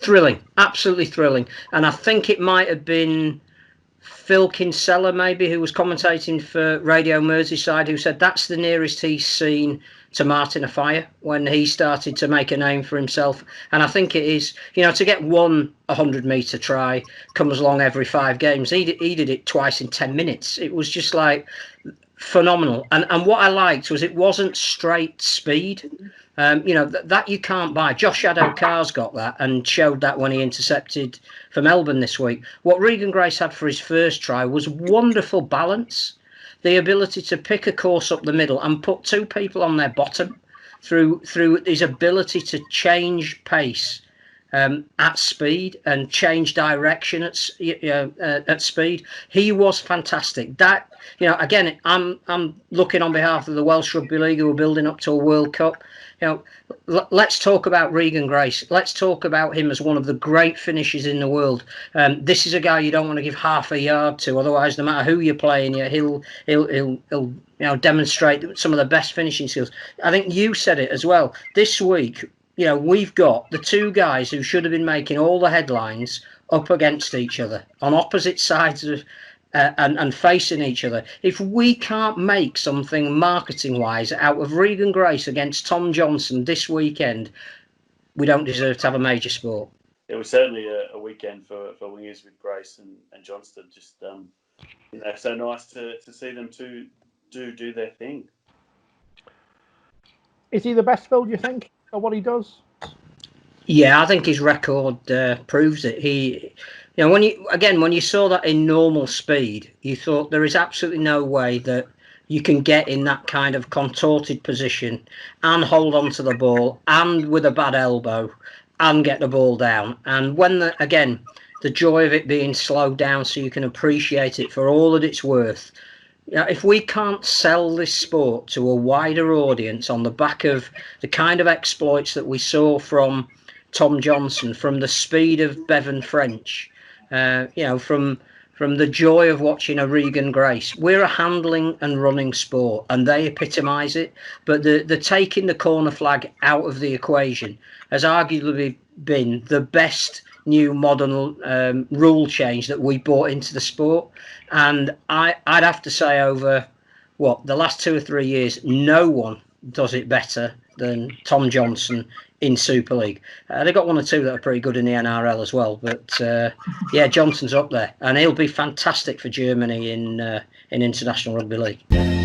Thrilling, absolutely thrilling. And I think it might have been Phil Kinsella, maybe, who was commentating for Radio Merseyside, who said that's the nearest he's seen to Martin Offiah when he started to make a name for himself. And I think it is, to get one 100-metre try comes along every 5 games. He did it twice in 10 minutes. It was just like phenomenal. And what I liked was it wasn't straight speed. That you can't buy. Josh Addo-Carr's got that and showed that when he intercepted for Melbourne this week. What Regan Grace had for his first try was wonderful balance, the ability to pick a course up the middle and put 2 people on their bottom through his ability to change pace at speed and change direction at speed. He was fantastic. That, again, I'm looking on behalf of the Welsh Rugby League, who are building up to a World Cup. Let's talk about Regan Grace. Let's talk about him as one of the great finishers in the world. This is a guy you don't want to give half a yard to. Otherwise, no matter who you're playing, he'll demonstrate some of the best finishing skills. I think you said it as well. This week, we've got the 2 guys who should have been making all the headlines up against each other on opposite sides of and facing each other. If we can't make something marketing-wise out of Regan Grace against Tom Johnson this weekend, we don't deserve to have a major sport. It was certainly a weekend for wingers with Grace and Johnstone. Just so nice to see them two do their thing. Is he the best, Phil, do you think, at what he does? Yeah, I think his record proves it. When you saw that in normal speed, you thought there is absolutely no way that you can get in that kind of contorted position and hold on to the ball and with a bad elbow and get the ball down. And when the joy of it being slowed down so you can appreciate it for all that it's worth. If we can't sell this sport to a wider audience on the back of the kind of exploits that we saw from Tom Johnson, from the speed of Bevan French, from the joy of watching a Regan Grace, we're a handling and running sport, and they epitomise it. But the taking the corner flag out of the equation has arguably been the best new modern rule change that we brought into the sport. And I'd have to say over the last 2 or 3 years, no one does it better than Tom Johnson in Super League. They've got 1 or 2 that are pretty good in the NRL as well, but Johnson's up there, and he'll be fantastic for Germany in International Rugby League.